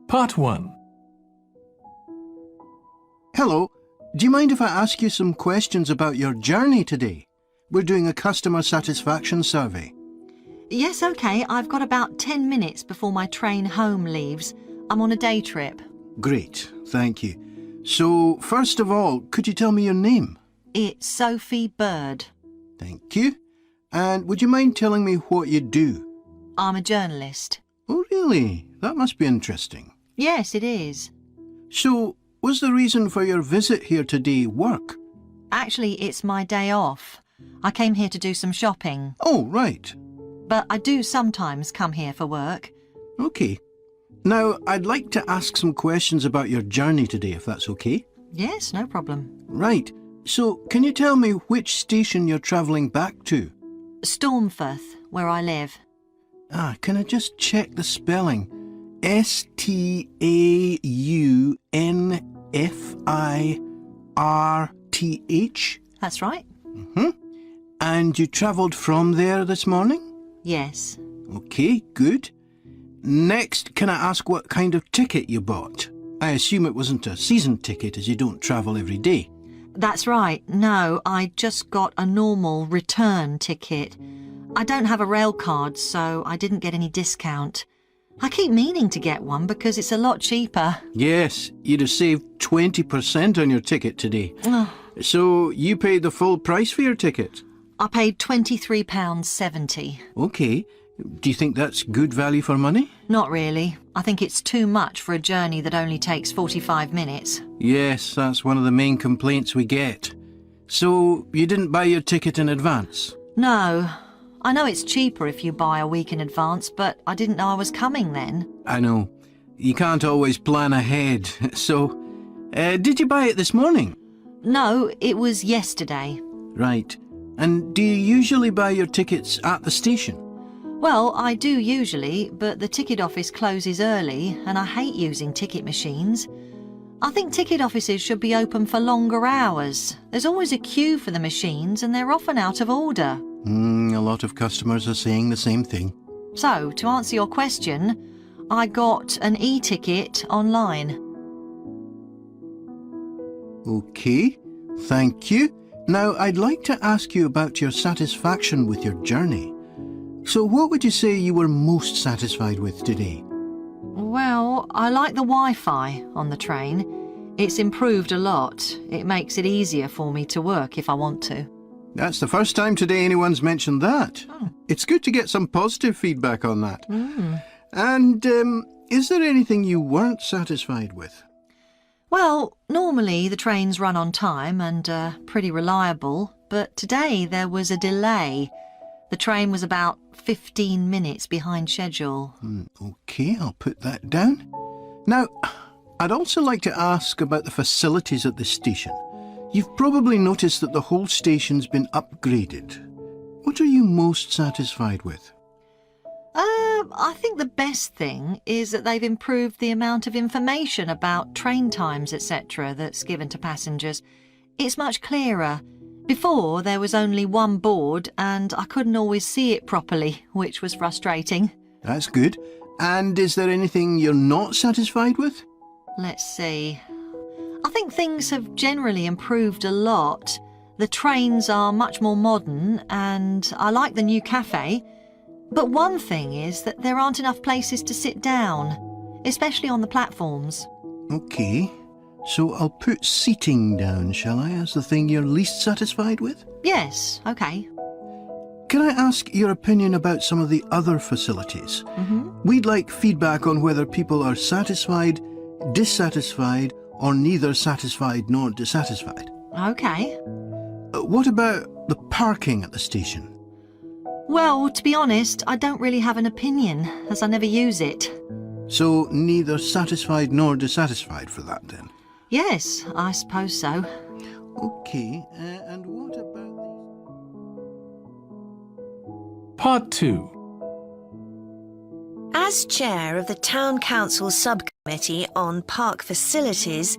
Part 1. Hello, do you mind if I ask you some questions about your journey today? We're doing a customer satisfaction survey. Yes, OK. I've got about 10 minutes before my train home leaves. I'm on a day trip. Great, thank you. So, first of all, could you tell me your name? It's Sophie Bird. Thank you. And would you mind telling me what you do? I'm a journalist. Oh, really? That must be interesting. Yes, it is. So, was the reason for your visit here today work? Actually, it's my day off. I came here to do some shopping. Oh, right. But I do sometimes come here for work. OK. Now, I'd like to ask some questions about your journey today, if that's OK. Yes, no problem. Right. So, can you tell me which station you're travelling back to? Stormforth, where I live. Can I just check the spelling? Staunfirth? That's right. And you travelled from there this morning? Yes. OK, good. Next, can I ask what kind of ticket you bought? I assume it wasn't a season ticket as you don't travel every day. That's right. No, I just got a normal return ticket. I don't have a rail card, so I didn't get any discount. I keep meaning to get one because it's a lot cheaper. Yes, you'd have saved 20% on your ticket today. So you paid the full price for your ticket? I paid £23.70. OK. Do you think that's good value for money? Not really. I think it's too much for a journey that only takes 45 minutes. Yes, that's one of the main complaints we get. So you didn't buy your ticket in advance? No. I know it's cheaper if you buy a week in advance, but I didn't know I was coming then. I know. You can't always plan ahead. So, did you buy it this morning? No, it was yesterday. Right. And do you usually buy your tickets at the station? Well, I do usually, but the ticket office closes early and I hate using ticket machines. I think ticket offices should be open for longer hours. There's always a queue for the machines and they're often out of order. A lot of customers are saying the same thing. So, to answer your question, I got an e-ticket online. OK, thank you. Now, I'd like to ask you about your satisfaction with your journey. So what would you say you were most satisfied with today? Well, I like the Wi-Fi on the train. It's improved a lot. It makes it easier for me to work if I want to. That's the first time today anyone's mentioned that. It's good to get some positive feedback on that. And is there anything you weren't satisfied with? Well, normally the trains run on time and are pretty reliable, but today there was a delay. The train was about 15 minutes behind schedule. OK, I'll put that down. Now, I'd also like to ask about the facilities at the station. You've probably noticed that the whole station's been upgraded. What are you most satisfied with? I think the best thing is that they've improved the amount of information about train times, etc. that's given to passengers. It's much clearer. Before, there was only one board and I couldn't always see it properly, which was frustrating. That's good. And is there anything you're not satisfied with? Let's see. I think things have generally improved a lot. The trains are much more modern and I like the new cafe. But one thing is that there aren't enough places to sit down, especially on the platforms. OK. So I'll put seating down, shall I, as the thing you're least satisfied with? Yes, OK. Can I ask your opinion about some of the other facilities? We'd like feedback on whether people are satisfied, dissatisfied, or neither satisfied nor dissatisfied. OK. What about the parking at the station? Well, to be honest, I don't really have an opinion, as I never use it. So neither satisfied nor dissatisfied for that, then? Yes, I suppose so. OK, and what about the... Part 2. As chair of the Town Council Subcommittee on Park Facilities,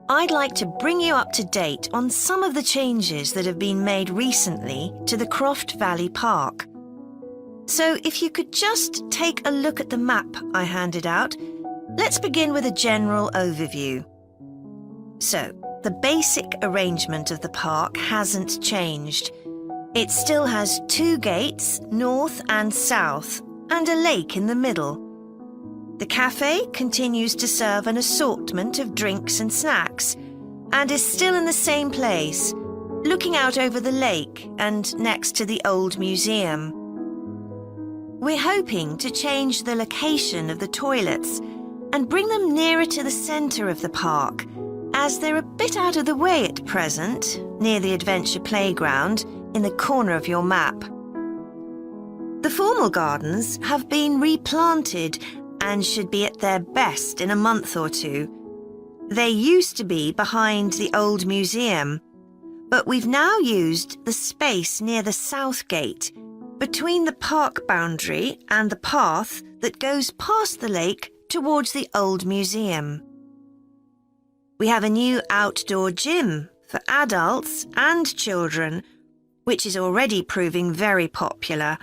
I'd like to bring you up to date on some of the changes that have been made recently to the Croft Valley Park. So if you could just take a look at the map I handed out Let's begin with a general overview. So, the basic arrangement of the park hasn't changed. It still has 2 gates, north and south, and a lake in the middle. The cafe continues to serve an assortment of drinks and snacks, and is still in the same place, looking out over the lake and next to the old museum. We're hoping to change the location of the toilets and bring them nearer to the centre of the park, as they're a bit out of the way at present, near the adventure playground in the corner of your map. The formal gardens have been replanted and should be at their best in a month or 2. They used to be behind the old museum, but we've now used the space near the south gate, between the park boundary and the path that goes past the lake towards the old museum. We have a new outdoor gym for adults and children, which is already proving very popular.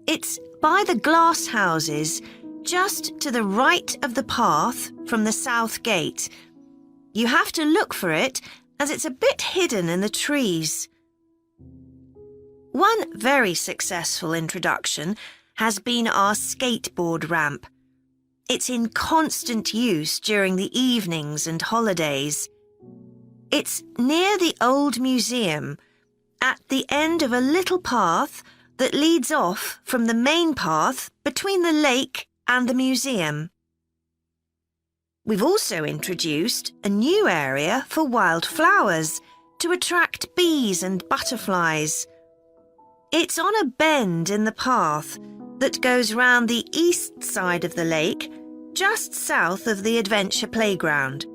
It's by the glass houses, just to the right of the path from the south gate. You have to look for it, as it's a bit hidden in the trees. One very successful introduction has been our skateboard ramp. It's in constant use during the evenings and holidays. It's near the old museum, at the end of a little path that leads off from the main path between the lake and the museum. We've also introduced a new area for wildflowers to attract bees and butterflies. It's on a bend in the path that goes round the east side of the lake, just south of the adventure playground.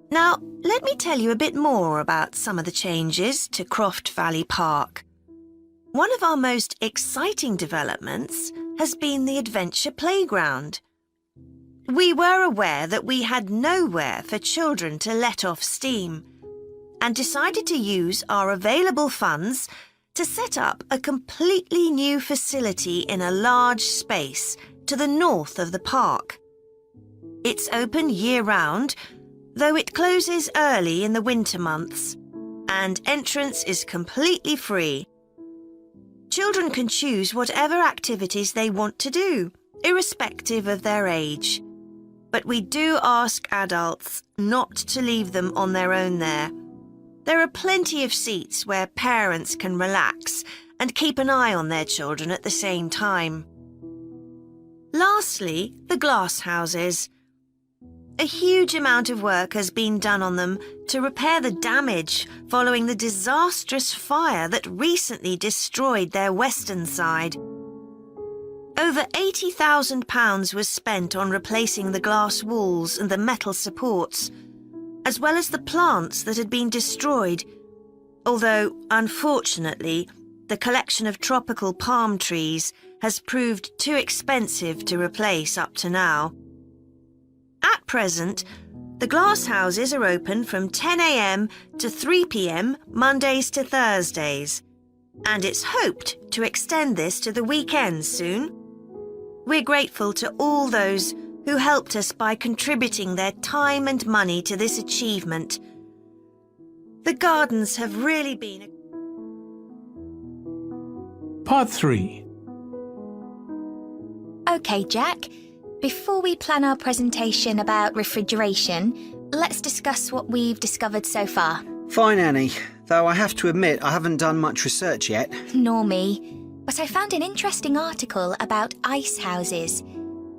Now, let me tell you a bit more about some of the changes to Croft Valley Park. One of our most exciting developments has been the adventure playground. We were aware that we had nowhere for children to let off steam, and decided to use our available funds to set up a completely new facility in a large space to the north of the park. It's open year-round, though it closes early in the winter months, and entrance is completely free. Children can choose whatever activities they want to do, irrespective of their age. But we do ask adults not to leave them on their own there. There are plenty of seats where parents can relax and keep an eye on their children at the same time. Lastly, the glass houses. A huge amount of work has been done on them to repair the damage following the disastrous fire that recently destroyed their western side. Over £80,000 was spent on replacing the glass walls and the metal supports, as well as the plants that had been destroyed, although, unfortunately, the collection of tropical palm trees has proved too expensive to replace up to now. At present, the glass houses are open from 10 a.m. to 3 p.m. Mondays to Thursdays, and it's hoped to extend this to the weekends soon. We're grateful to all those who helped us by contributing their time and money to this achievement. The gardens have really been Part 3. OK, Jack. Before we plan our presentation about refrigeration, let's discuss what we've discovered so far. Fine, Annie, though I have to admit I haven't done much research yet. Nor me. But I found an interesting article about ice houses.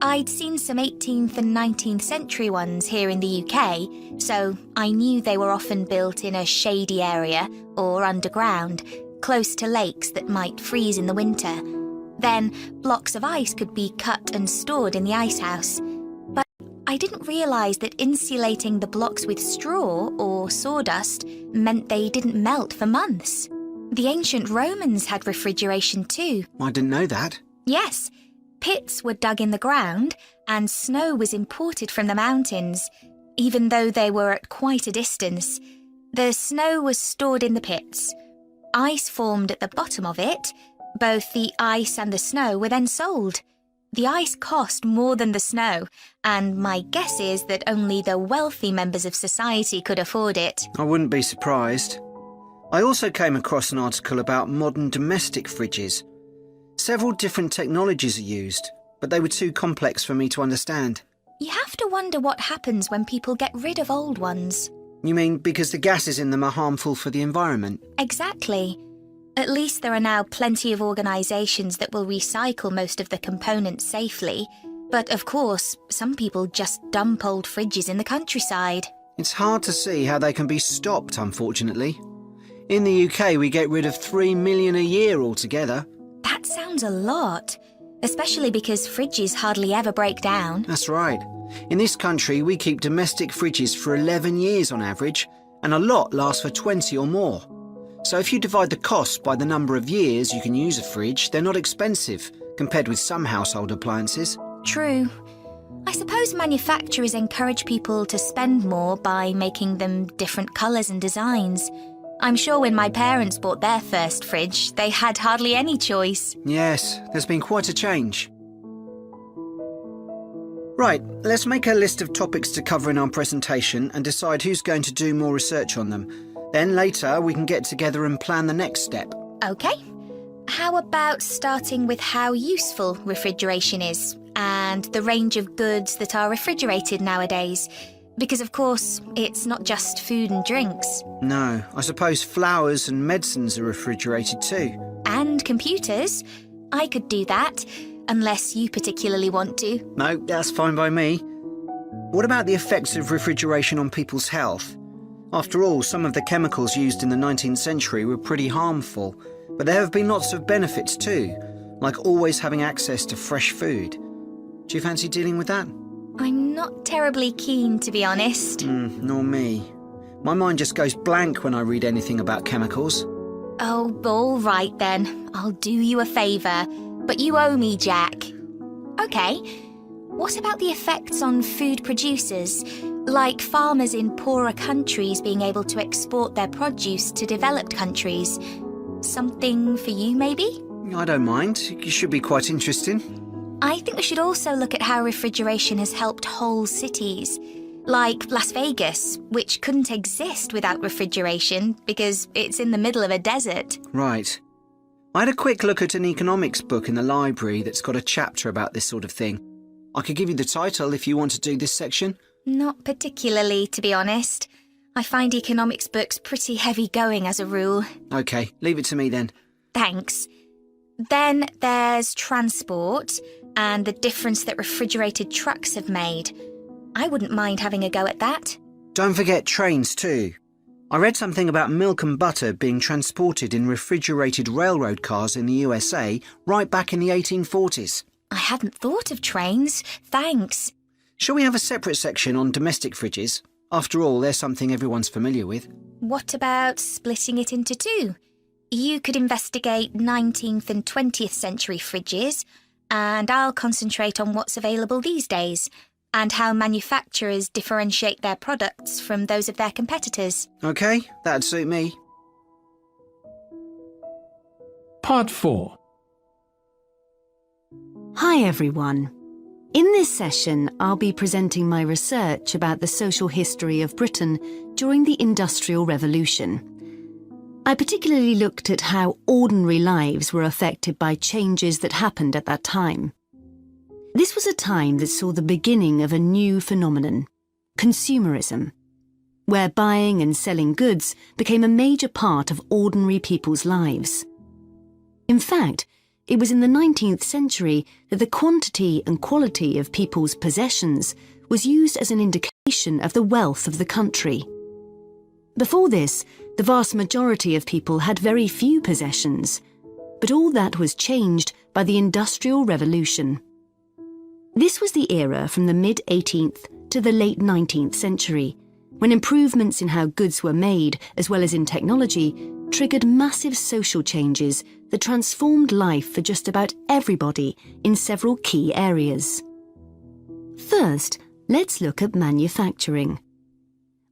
I'd seen some 18th and 19th century ones here in the UK, so I knew they were often built in a shady area or underground, close to lakes that might freeze in the winter. Then blocks of ice could be cut and stored in the ice house. But I didn't realise that insulating the blocks with straw or sawdust meant they didn't melt for months. The ancient Romans had refrigeration too. I didn't know that. Yes, pits were dug in the ground and snow was imported from the mountains. Even though they were at quite a distance, the snow was stored in the pits. Ice formed at the bottom of it. Both the ice and the snow were then sold. The ice cost more than the snow, and my guess is that only the wealthy members of society could afford it. I wouldn't be surprised. I also came across an article about modern domestic fridges. Several different technologies are used, but they were too complex for me to understand. You have to wonder what happens when people get rid of old ones. You mean because the gases in them are harmful for the environment? Exactly. At least there are now plenty of organisations that will recycle most of the components safely. But of course, some people just dump old fridges in the countryside. It's hard to see how they can be stopped, unfortunately. In the UK, we get rid of 3 million a year altogether. That sounds a lot, especially because fridges hardly ever break down. That's right. In this country, we keep domestic fridges for 11 years on average, and a lot lasts for 20 or more. So if you divide the cost by the number of years you can use a fridge, they're not expensive, compared with some household appliances. True. I suppose manufacturers encourage people to spend more by making them different colours and designs. I'm sure when my parents bought their first fridge, they had hardly any choice. Yes, there's been quite a change. Right, let's make a list of topics to cover in our presentation and decide who's going to do more research on them. Then later we can get together and plan the next step. OK. How about starting with how useful refrigeration is and the range of goods that are refrigerated nowadays? Because, of course, it's not just food and drinks. No, I suppose flowers and medicines are refrigerated too. And computers. I could do that, unless you particularly want to. No, that's fine by me. What about the effects of refrigeration on people's health? After all, some of the chemicals used in the 19th century were pretty harmful, but there have been lots of benefits too, like always having access to fresh food. Do you fancy dealing with that? I'm not terribly keen, to be honest. Nor me. My mind just goes blank when I read anything about chemicals. Oh, all right then. I'll do you a favour. But you owe me, Jack. OK. What about the effects on food producers? Like farmers in poorer countries being able to export their produce to developed countries. Something for you, maybe? I don't mind. It should be quite interesting. I think we should also look at how refrigeration has helped whole cities. Like Las Vegas, which couldn't exist without refrigeration because it's in the middle of a desert. Right. I had a quick look at an economics book in the library that's got a chapter about this sort of thing. I could give you the title if you want to do this section. Not particularly, to be honest. I find economics books pretty heavy going as a rule. OK, leave it to me then. Thanks. Then there's transport and the difference that refrigerated trucks have made. I wouldn't mind having a go at that. Don't forget trains too. I read something about milk and butter being transported in refrigerated railroad cars in the USA right back in the 1840s. I hadn't thought of trains. Thanks. Shall we have a separate section on domestic fridges? After all, they're something everyone's familiar with. What about splitting it into two? You could investigate 19th and 20th century fridges, and I'll concentrate on what's available these days, and how manufacturers differentiate their products from those of their competitors. OK, that'd suit me. Part 4. Hi everyone. In this session, I'll be presenting my research about the social history of Britain during the Industrial Revolution. I particularly looked at how ordinary lives were affected by changes that happened at that time. This was a time that saw the beginning of a new phenomenon, consumerism, where buying and selling goods became a major part of ordinary people's lives. In fact, it was in the 19th century that the quantity and quality of people's possessions was used as an indication of the wealth of the country. Before this, the vast majority of people had very few possessions, but all that was changed by the Industrial Revolution. This was the era from the mid-18th to the late 19th century, when improvements in how goods were made, as well as in technology, triggered massive social changes that transformed life for just about everybody in several key areas. First, let's look at manufacturing.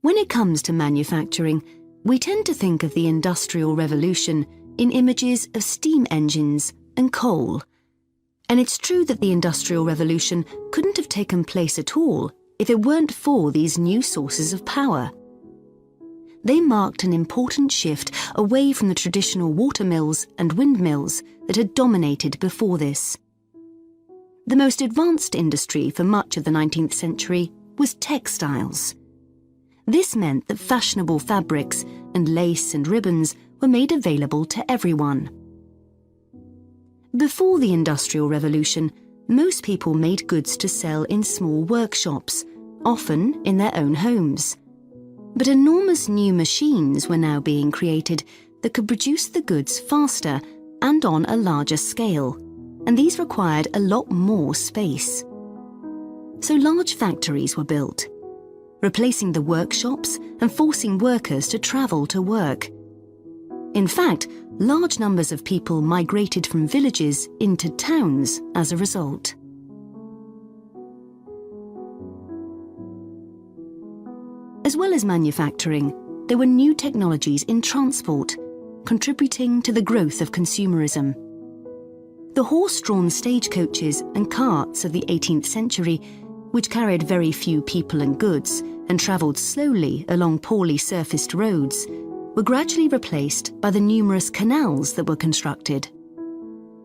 When it comes to manufacturing, we tend to think of the Industrial Revolution in images of steam engines and coal. And it's true that the Industrial Revolution couldn't have taken place at all if it weren't for these new sources of power. They marked an important shift away from the traditional watermills and windmills that had dominated before this. The most advanced industry for much of the 19th century was textiles. This meant that fashionable fabrics and lace and ribbons were made available to everyone. Before the Industrial Revolution, most people made goods to sell in small workshops, often in their own homes. But enormous new machines were now being created that could produce the goods faster and on a larger scale, and these required a lot more space. So large factories were built, replacing the workshops and forcing workers to travel to work. In fact, large numbers of people migrated from villages into towns as a result. As well as manufacturing, there were new technologies in transport, contributing to the growth of consumerism. The horse-drawn stagecoaches and carts of the 18th century, which carried very few people and goods and travelled slowly along poorly surfaced roads, were gradually replaced by the numerous canals that were constructed.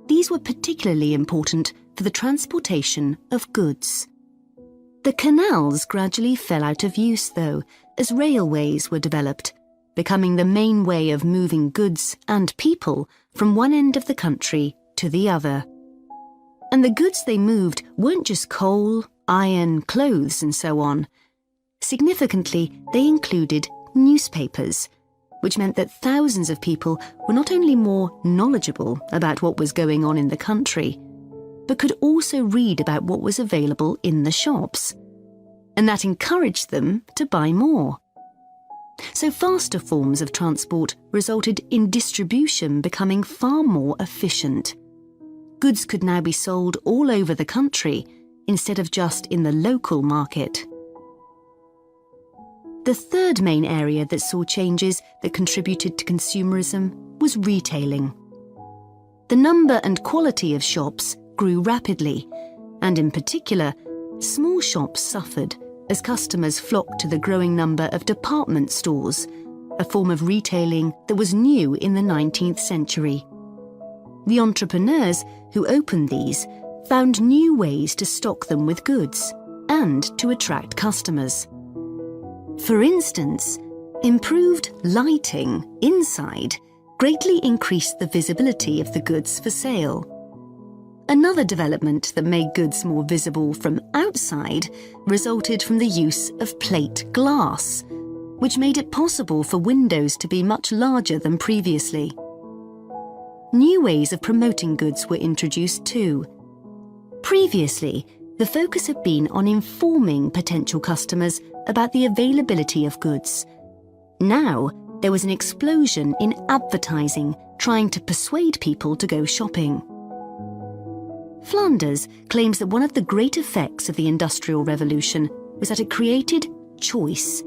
These were particularly important for the transportation of goods. The canals gradually fell out of use, though, as railways were developed, becoming the main way of moving goods and people from one end of the country to the other. And the goods they moved weren't just coal, iron, clothes, and so on. Significantly, they included newspapers, which meant that thousands of people were not only more knowledgeable about what was going on in the country, but could also read about what was available in the shops. And that encouraged them to buy more. So faster forms of transport resulted in distribution becoming far more efficient. Goods could now be sold all over the country instead of just in the local market. The third main area that saw changes that contributed to consumerism was retailing. The number and quality of shops grew rapidly, and in particular, small shops suffered as customers flocked to the growing number of department stores, a form of retailing that was new in the 19th century. The entrepreneurs who opened these found new ways to stock them with goods and to attract customers. For instance, improved lighting inside greatly increased the visibility of the goods for sale. Another development that made goods more visible from outside resulted from the use of plate glass, which made it possible for windows to be much larger than previously. New ways of promoting goods were introduced too. Previously, the focus had been on informing potential customers about the availability of goods. Now, there was an explosion in advertising trying to persuade people to go shopping. Flanders claims that one of the great effects of the Industrial Revolution was that it created choice.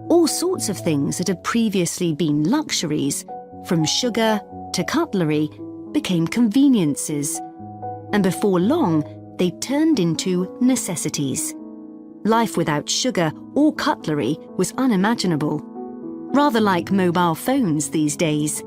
All sorts of things that had previously been luxuries, from sugar to cutlery, became conveniences. And before long, they turned into necessities. Life without sugar or cutlery was unimaginable. Rather like mobile phones these days.